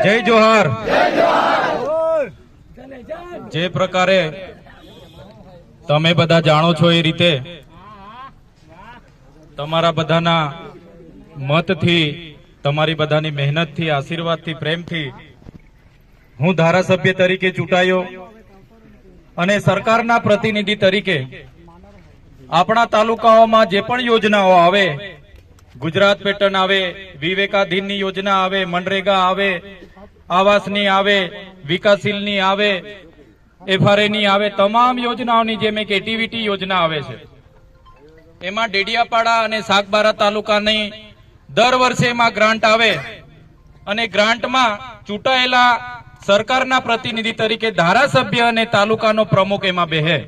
જય જોહાર। જે પ્રકારે તમે બધા જાણો છો એ રીતે તમારા બધાના મતથી, તમારી બધાની મહેનતથી, આશીર્વાદથી, પ્રેમથી હું ધારાસભ્ય તરીકે ચૂંટાયો અને સરકારના પ્રતિનિધિ તરીકે આપણા તાલુકાઓમાં જે પણ યોજનાઓ આવે, ગુજરાત પેટર્ન આવે, વિવેકાધીનની યોજના આવે, મનરેગા આવે, આવાસની આવે, વિકાસશીલની આવે, FRAની આવે, તમામ યોજનાઓની જેમ એક એટીવીટી યોજના આવે છે, એમાં ડેડિયાપાડા અને સાગબારા તાલુકાની દર વર્ષે એમાં ગ્રાન્ટ આવે અને ગ્રાન્ટમાં ચૂંટાયેલા સરકારના પ્રતિનિધિ તરીકે ધારાસભ્ય અને તાલુકાનો પ્રમુખ એમાં બેહે।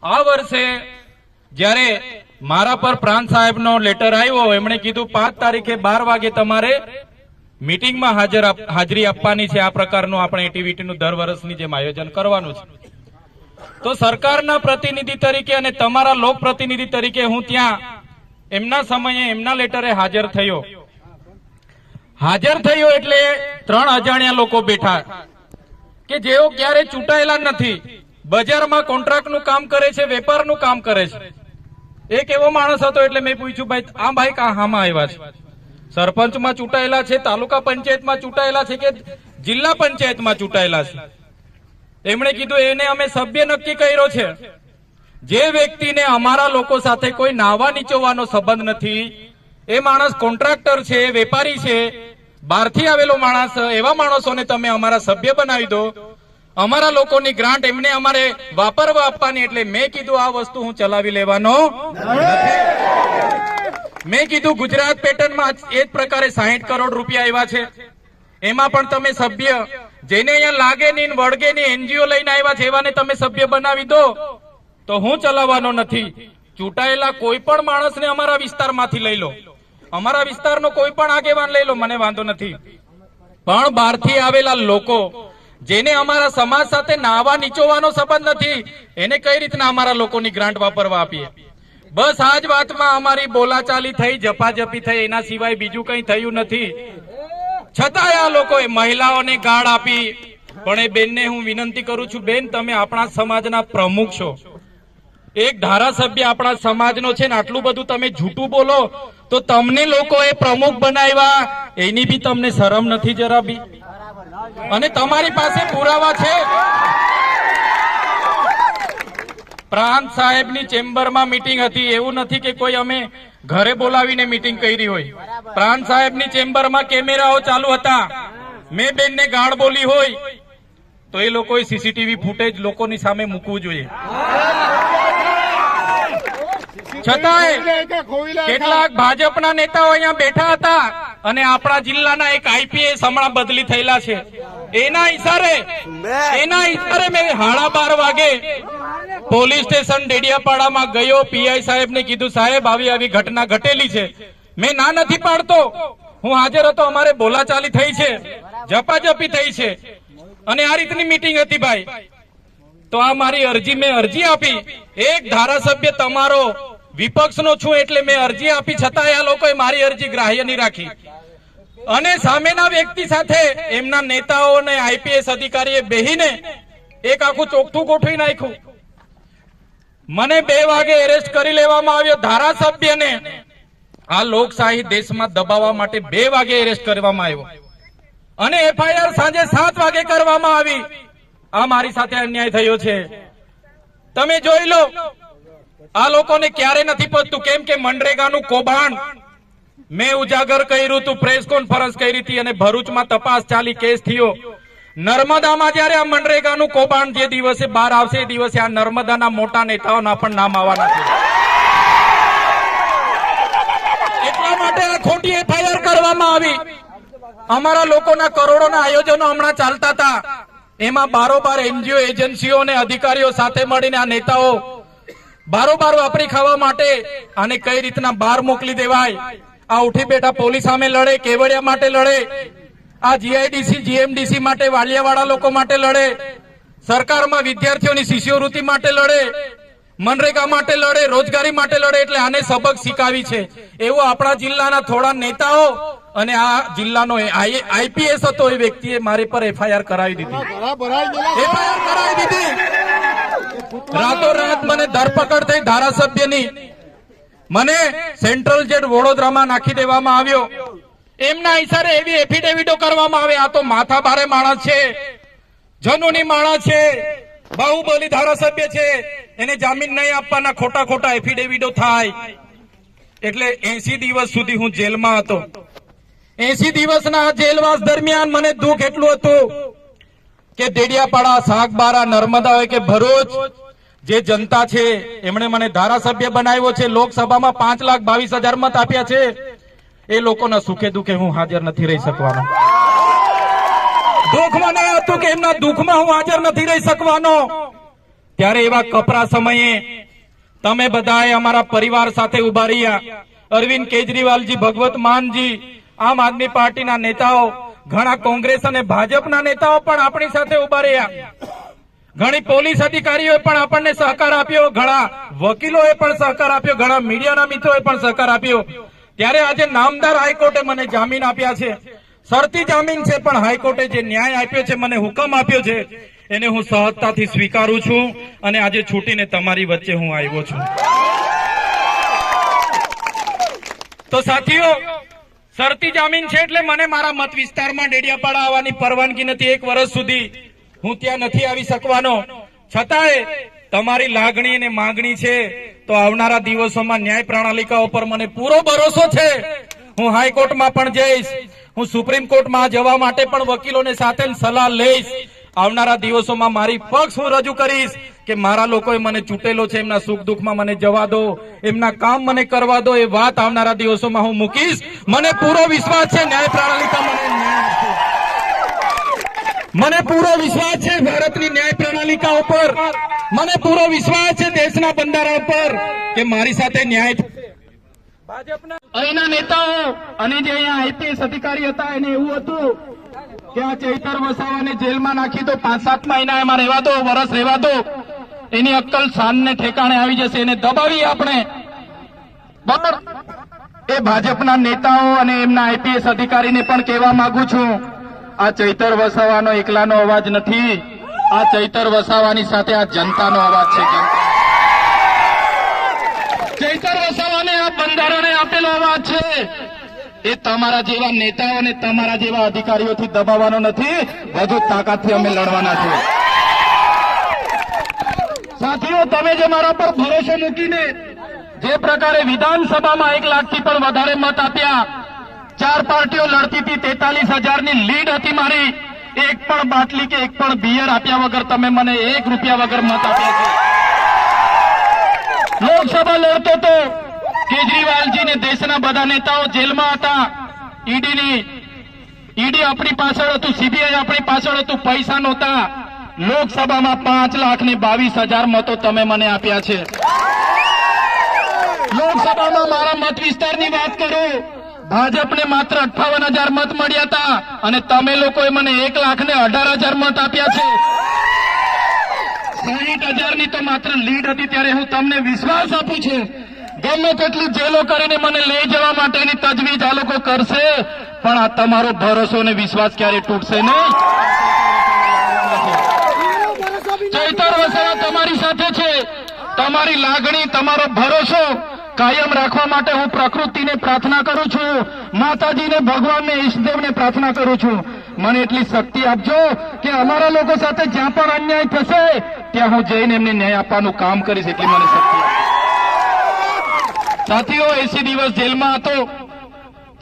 આ વર્ષે જ્યારે મારા પર પ્રાંત સાહેબનો લેટર આવ્યો, એમણે કીધું 5 તારીખે 12 વાગે તમારે મીટિંગમાં હાજરી આપવાની છે। આ પ્રકારનું આપણે એટીવીટીનું દર વર્ષની જેમ આયોજન કરવાનું છે। તો સરકારના પ્રતિનિધિ તરીકે અને તમારા લોક પ્રતિનિધિ તરીકે હું ત્યાં એમના સમયે એમના લેટરે હાજર થયો એટલે 3 અજાણ્યા લોકો બેઠા કે જેઓ ક્યારે ચૂંટાયેલા નથી, બજારમાં કોન્ટ્રાક્ટનું કામ કરે છે, વેપારનું કામ કરે છે। એક એવો માણસ હતો એટલે મેં પૂછ્યું, ભાઈ આ ભાઈ હામાં આવ્યા છે? સરપંચમાં ચૂંટાયેલા છે, તાલુકા પંચાયતમાં ચૂંટાયેલા છે કે જિલ્લા પંચાયતમાં ચૂંટાયેલા છે? એમણે કીધું એને અમે સભ્ય નક્કી કર્યો છે। જે વ્યક્તિને અમારા લોકો સાથે કોઈ નાવા નીચોવાનો સંબંધ નથી, એ માણસ કોન્ટ્રાક્ટર છે, વેપારી છે, બહારથી આવેલો માણસ, એવા માણસોને તમે અમારા સભ્ય બનાવી દો। અમારા લોકોની ગ્રાન્ટ એમને અમારે વાપરવા આપવાની। એટલે મેં કીધું આ વસ્તુ હું ચલાવી લેવાનો નથી। મેં કીધું ગુજરાત પેટર્નમાં એ જ પ્રકારે 60 કરોડ રૂપિયા આવ્યા છે, એમાં પણ તમે સભ્ય જેને અહીંયા લાગે નહીં, વળગે નહીં, NGO લઈને આવ્યા છે એવાને તમે સભ્ય બનાવી દો, તો હું ચલાવવાનો નથી। ચૂંટાયેલા કોઈ પણ માણસને અમારા વિસ્તારમાંથી લઈ લો, અમારા વિસ્તારનો કોઈ પણ આગેવાન લઈ લો, મને વાંધો નથી, પણ બહારથી આવેલા લોકો જેને અમારા સમાજ સાથે નાવા નીચોવાનો સંબંધ નથી, એને કઈ રીતના અમારા લોકોની ગ્રાન્ટ વાપરવા આપીએ? બસ આ જ વાતમાં અમારી બોલાચાલી થઈ, જપાજપી થઈ, એના સિવાય બીજું કઈ થયું નથી। છતાંય આ લોકોએ મહિલાઓને ગાળ આપી। પણ એ બેનને હું વિનંતી કરું છું, બેન તમે આપણા સમાજના પ્રમુખ છો, એક ધારાસભ્ય આપણા સમાજનો છે ને, આટલું બધું તમે જૂઠું બોલો તો તમને લોકોએ પ્રમુખ બનાવ્યા, એની બી તમને શરમ નથી જરા બી? અને તમારી પાસે પુરાવા છે? પ્રાંત સાહેબની ચેમ્બરમાં મીટિંગ હતી, એવું નથી કે કોઈ અમે ઘરે બોલાવીને મીટિંગ કરી હોય। પ્રાંત સાહેબની ચેમ્બરમાં કેમેરાઓ ચાલુ હતા, મેં બેનને ગાળ બોલી હોય તો એ લોકોએ સીસીટીવી ફૂટેજ લોકોની સામે મૂકવું જોઈએ। છતાંય કેટલાક ભાજપના નેતાઓ અહીંયા બેઠા હતા અને આપણા જિલ્લાના એક IPS હમણાં બદલી થયેલા છે, એના ઈશારે મેં 12:30 વાગે પોલીસ સ્ટેશન ડેડિયાપાડામાં ગયો। PI સાહેબને કીધું, સાહેબ આવી આવી ઘટના ઘટેલી છે। મેં ના નથી પાડતો, હું હાજર હતો, અમારે બોલાચાલી થઈ છે, ઝપાઝપી થઈ છે અને આ રીતની મીટિંગ હતી ભાઈ। તો આ મારી અરજી, મેં અરજી આપી, એક ધારાસભ્ય તમારો વિપક્ષનો છું એટલે મેં અરજી આપી, છતાં આ લોકોએ મારી અરજી ગ્રાહ્ય નહીં રાખી અને સામેના વ્યક્તિ સાથે એમના નેતાઓ અને IPS અધિકારીએ બેહીને એક આખું ચોખ્ઠું ગોઠવી નાખ્યું। મને 2 વાગે એરેસ્ટ કરી લેવામાં આવ્યો। ધારાસભ્યને આ લોકશાહી દેશમાં દબાવવા માટે 2 વાગે એરેસ્ટ કરવામાં આવ્યો અને FIR સાંજે 7 વાગે કરવામાં આવી। આ મારી સાથે અન્યાય થયો છે, તમે જોઈ લો। આ લોકોને ક્યારે નથી પહોંચતું, કેમ કે મનરેગાનું કૌભાંડ મેં ઉજાગર કર્યું હતું, પ્રેસ કોન્ફરન્સ કરી હતી અને ભરૂચમાં તપાસ ચાલી, કેસ થયો। નર્મદામાં જયારે આ મનરેગાનું કૌભાંડ જે દિવસે બહાર આવશે, એ દિવસે આ નર્મદાના મોટા નેતાઓના પણ નામ આવવાના છે। એટલા માટે આ ખોટી FIR કરવામાં આવી। અમારા લોકોના કરોડોના આયોજનો હમણાં ચાલતા હતા, એમાં બારોબાર NGO એજન્સીઓ અને અધિકારીઓ સાથે મળીને આ નેતાઓ બારોબાર વાપરી ખાવા માટે આને કઈ રીતના બહાર મોકલી દેવાય। આ ઉઠી બેઠા પોલીસ સામે લડે, કેવડિયા માટે લડે, આ GIDC GMDC માટે, વાલિયાવાળા લોકો માટે લડે, સરકારમાં વિદ્યાર્થીઓની શિષ્યવૃત્તિ માટે લડે, મનરેગા માટે લડે, રોજગારી માટે લડે, એટલે આને સબક શીખાવી છે. એવો આપણા જિલ્લાના થોડા નેતાઓ અને આ જિલ્લાનો આઈપીએસ હતો એ વ્યક્તિએ મારી પર એફઆઈઆર કરાવી દીધી. એફઆઈઆર કરાવી દીધી. રાતોરાત મને ધરપકડ થઈ ધારાસભ્યની. મને સેન્ટ્રલ જેલ વડોદરામાં નાખી દેવામાં આવ્યો. એમના ઈશારે એવી એફિડેવિટો કરવામાં આવે. આ તો માથા ભારે માણસ છે, જનૂની માણસ છે, બાહુબલી ધારાસભ્ય છે, એને જામીન નહીં આપવાના ખોટા ખોટા એફિડેવિટો થાય. એટલે 80 દિવસ સુધી હું જેલમાં હતો. 80 દિવસના જેલવાસ દરમિયાન મને દુઃખ એટલું હતું કે દેડિયાપાડા, સાગબારા, નર્મદા હોય કે ભરૂચ, જે જનતા છે એમણે મને ધારાસભ્ય બનાવ્યો છે. લોકસભામાં 5,22,000 મત આપ્યા છે. એ લોકોના સુખે દુઃખે હું હાજર નથી રહી શકવાનો. દુઃખ મને હતું કે એમના દુઃખમાં હું હાજર નથી રહી શકવાનો. ત્યારે એવા કપરા સમયે તમે બધાએ અમારા પરિવાર સાથે ઉભા રહ્યા. અરવિંદ કેજરીવાલજી, ભગવત માનજી, આમ આદમી પાર્ટીના નેતાઓ, ઘણા કોંગ્રેસ અને ભાજપના નેતાઓ પણ આપણી સાથે ઉભા રહ્યા. ઘણી પોલીસ અધિકારીઓએ પણ આપણને સહકાર આપ્યો, ઘણા વકીલોએ પણ સહકાર આપ્યો, ઘણા મીડિયાના મિત્રોએ પણ સહકાર આપ્યો. ત્યારે આજે નામદાર હાઈકોર્ટે મને જામીન આપ્યા છે. શરતી જામીન છે, પણ હાઈકોર્ટે જે ન્યાય આપ્યો છે, મને હુકમ આપ્યો છે, એને હું સહજતાથી સ્વીકારું છું અને આજે છૂટીને તમારી વચ્ચે હું આવ્યો છું. તો સાથીઓ, શરતી જામીન છે એટલે મને મારા મત વિસ્તારમાં ડેડિયાપાડા આવવાની પરવાનગી નથી. 1 વર્ષ સુધી હું ત્યાં નથી આવી શકવાનો. છતાંય તમારી લાગણી અને માંગણી છે તો આવનારા દિવસોમાં ન્યાય પ્રણાલિકા ઉપર મને પૂરો ભરોસો છે. હું હાઈકોર્ટમાં પણ જઈશ, હું સુપ્રીમ કોર્ટમાં જવા માટે પણ વકીલોને સાથે સલાહ લઈશ. આવનારા દિવસોમાં મારી પક્ષ હું રજૂ કરીશ કે મારા લોકોએ મને ચૂંટેલો છે, એમના સુખ દુઃખમાં મને જવા દો, એમના કામ મને કરવા દો. એ વાત આવનારા દિવસોમાં હું મૂકીશ. મને પૂરો વિશ્વાસ છે ન્યાય પ્રણાલિકા મને ન્યાય આપશે. મને પૂરો વિશ્વાસ છે ભારતની ન્યાય પ્રણાલિકા ઉપર. મને પૂરો વિશ્વાસ છે દેશના બંધારણ પર કે મારી સાથે ન્યાય થશે. ભાજપના અહીંના નેતાઓ અને જે અહીંયા આઈપીએસ અધિકારી હતા એને એવું હતું કે આ ચૈતર વસાવાને જેલમાં નાખી દો, 5-7 મહિના એમાં રહેવા દો, વર્ષ રહેવા દો, એની અક્કલ શાનને ઠેકાણે આવી જશે, એને દબાવી આપણે. બરાબર, એ ભાજપના નેતાઓ અને એમના આઈપીએસ અધિકારીને પણ કહેવા માંગુ છું, આ ચૈતર વસાવાનો એકલાનો અવાજ નથી. આ ચૈતર વસાવાની સાથે આ જનતાનો અવાજ છે. ચૈતર વસાવાને આ બંધારણે આપેલો અવાજ છે. એ તમારા જેવા નેતાઓ અને તમારા જેવા અધિકારીઓથી દબાવવાનો નથી, વધુ તાકાતથી અમે લડવાના છે. સાથીઓ, તમે જે મારા પર ભરોસો મૂકીને જે પ્રકારે વિધાનસભામાં 1 લાખથી પણ વધારે મત આપ્યા, 4 પાર્ટીઓ લડતી હતી, 43,000ની લીડ હતી મારી. એક પણ બાટલી કે એક પણ બિયર આપ્યા વગર તમે મને 1 રૂપિયા વગર મત આપ્યા છે. લોકસભા લડતો તો કેજરીવાલજી ને દેશના બધા નેતાઓ જેલમાં હતા. ઈડી આપણી પાછળ હતું, સીબીઆઈ આપણી પાછળ હતું, પૈસા નહોતા. લોકસભામાં 5,22,000 મતો તમે મને આપ્યા છે. લોકસભામાં મારા મત વિસ્તારની વાત કરું, ભાજપને માત્ર 58,000 મત મળ્યા હતા અને તમે લોકોએ મને 1,18,000 મત આપ્યા છે. 60,000ની તો માત્ર લીડ હતી. ત્યારે હું તમને વિશ્વાસ આપું છું, ગમે તેટલી જેલો કરીને મને લઈ જવા માટેની તજવીજ આ લોકો કરશે, પણ આ તમારો ભરોસો અને વિશ્વાસ ક્યારે તૂટશે નહીં. ચૈતર વસાવા તમારી સાથે છે. તમારી લાગણી, તમારો ભરોસો કાયમ રાખવા માટે હું પ્રકૃતિને પ્રાર્થના કરું છું, માતાજીને, ભગવાનને, ઈષ્ટદેવને પ્રાર્થના કરું છું, મને એટલી શક્તિ આપજો કે અમારા લોકો સાથે જ્યાં પણ અન્યાય થશે ત્યાં હું જઈને એમને ન્યાય આપવાનું કામ કરીશ. એટલી મને શક્તિ આપજો. સાથીઓ, 80 દિવસ જેલમાં હતો.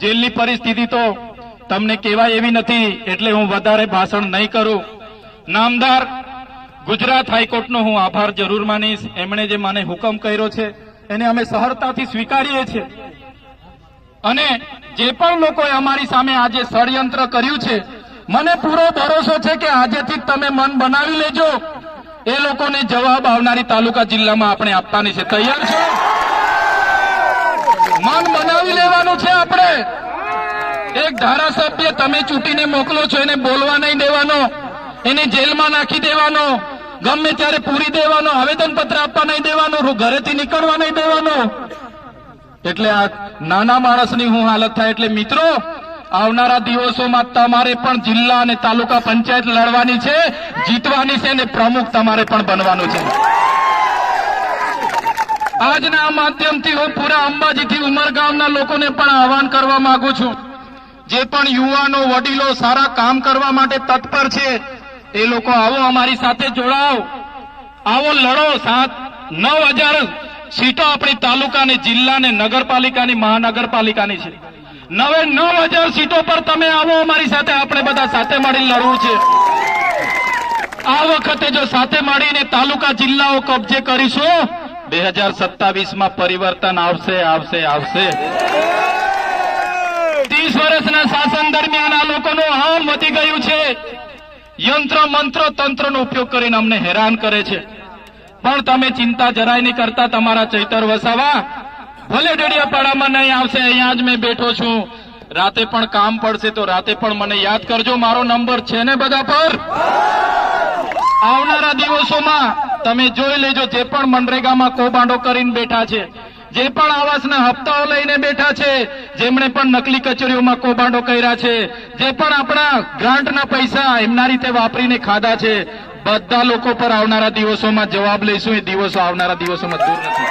જેલની પરિસ્થિતિ તો તમને કહેવાય એવી નથી, એટલે હું વધારે ભાષણ નહીં કરું. નામદાર ગુજરાત હાઈકોર્ટનો હું આભાર જરૂર માનીશ. એમણે જે મને હુકમ કર્યો છે એને અમે સહજતાથી સ્વીકારીએ છીએ. અને જે પણ લોકોએ અમારી સામે આજે ષડયંત્ર કર્યું છે, મને પૂરો ભરોસો છે કે આજેથી તમે મન બનાવી લેજો. એ લોકોને જવાબ આવનારી તાલુકા જિલ્લામાં આપણે આપવાની છે. તૈયાર છો? મન બનાવી લેવાનું છે આપણે. એક ધારાસભ્ય તમે ચૂંટીને મોકલો છો, એને બોલવા નહીં દેવાનો, એને જેલમાં નાખી દેવાનો, ગમે ત્યારે પૂરી દેવાનો, આવેદનપત્ર આપવા નહીં દેવાનું, ઘરેથી નીકળવા નહીં દેવાનું. એટલે આ નાના માણસની હું હાલત થાય. એટલે મિત્રો, આવનારા દિવસોમાં તમારે પણ જિલ્લા અને તાલુકા પંચાયત લડવાની છે, જીતવાની છે, અને પ્રમુખ તમારે પણ બનવાનું છે. આજના માધ્યમથી હું પૂરા અંબાજીથી ઉમરગામના લોકોને પણ આહવાન કરવા માંગુ છું. જે પણ યુવાનો, વડીલો સારા કામ કરવા માટે તત્પર છે, એ લોકો આવો, અમારી સાથે જોડાઓ, આવો, લડો. 9,000 સીટો આપણી તાલુકા ને જિલ્લા ને નગરપાલિકાની, મહાનગરપાલિકાની છે. 9,000 સીટો પર તમે આવો અમારી સાથે, આપણે બધા સાથે મળીને લડવું છે. આ વખતે જો સાથે મળીને તાલુકા જિલ્લાઓ કબજે કરીશું, 2027માં પરિવર્તન આવશે, આવશે, આવશે. 30 વર્ષના શાસન દરમિયાન આ લોકોનું હાલ વધી ગયું છે. યંત્ર, મંત્ર, તંત્રનો ઉપયોગ કરીને અમને હેરાન કરે છે. પણ તમે ચિંતા જરાય નહીં કરતા. તમારા ચૈતર વસાવા ભલે ડેડિયાપાડામાં નહીં આવશે, અહીંયા જ મેં બેઠો છું. રાતે પણ કામ પડશે તો રાતે પણ મને યાદ કરજો. મારો નંબર છે ને બધા પર. આવનારા દિવસોમાં તમે જોઈ લેજો, જે પણ મનરેગામાં કૌભાંડો કરીને બેઠા છે, જે પણ આવાસના હપ્તાઓ લઈને બેઠા છે, જેમણે પણ નકલી કચેરીઓમાં કૌભાંડો કર્યા છે, જે પણ આપણા ગ્રાન્ટના પૈસા એમના રીતે વાપરીને ખાધા છે, બધા લોકો પર આવનારા દિવસોમાં જવાબ લઈશું. એ દિવસો આવનારા દિવસોમાં દૂર નથી.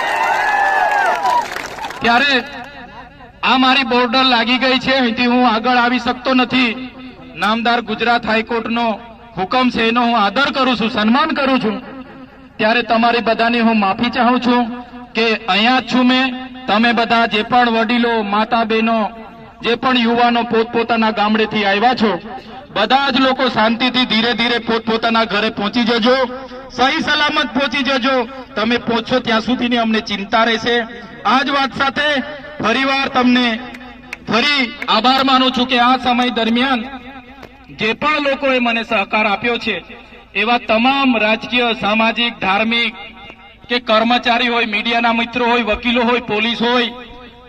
ત્યારે આ મારી બોર્ડર લાગી ગઈ છે, અહીંથી હું આગળ આવી શકતો નથી. નામદાર ગુજરાત હાઈકોર્ટનો હુકમ છે, એનો હું આદર કરું છું, સન્માન કરું છું. ત્યારે તમારી બધાની હું માફી ચાહું છું કે અહીંયા જ છું મેં. તમે બધા જે પણ વડીલો, માતા બહેનો, જે પણ યુવાનો પોતપોતાના ગામડેથી આવ્યા છો, બધા જ લોકો શાંતિથી ધીરે ધીરે પોતપોતાના ઘરે પહોંચી જજો, સહી સલામત પહોંચી જજો. તમે પહોંચો ત્યાં સુધીની અમને ચિંતા રહેશે. આ જ વાત સાથે ફરીવાર તમને ફરી આભાર માનું છું કે આ સમય દરમિયાન જે પણ લોકોએ મને સહકાર આપ્યો છે, એવા તમામ રાજકીય, સામાજિક, ધાર્મિક કે કર્મચારી હોય, મીડિયાના મિત્રો હોય, વકીલો હોય, પોલીસ હોય,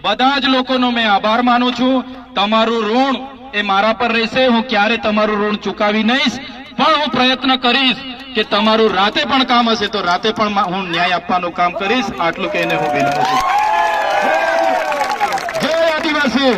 બધા જ લોકોનો મેં આભાર માનું છું. તમારું ઋણ એ મારા પર રહેશે. હું ક્યારે તમારું ઋણ ચૂકવી નહીં, પણ હું પ્રયત્ન કરીશ કે તમારું રાતે પણ કામ હશે તો રાતે પણ હું ન્યાય આપવાનું કામ કરીશ. આટલું કહીને હું વિનમું છું. જય આદિવાસી.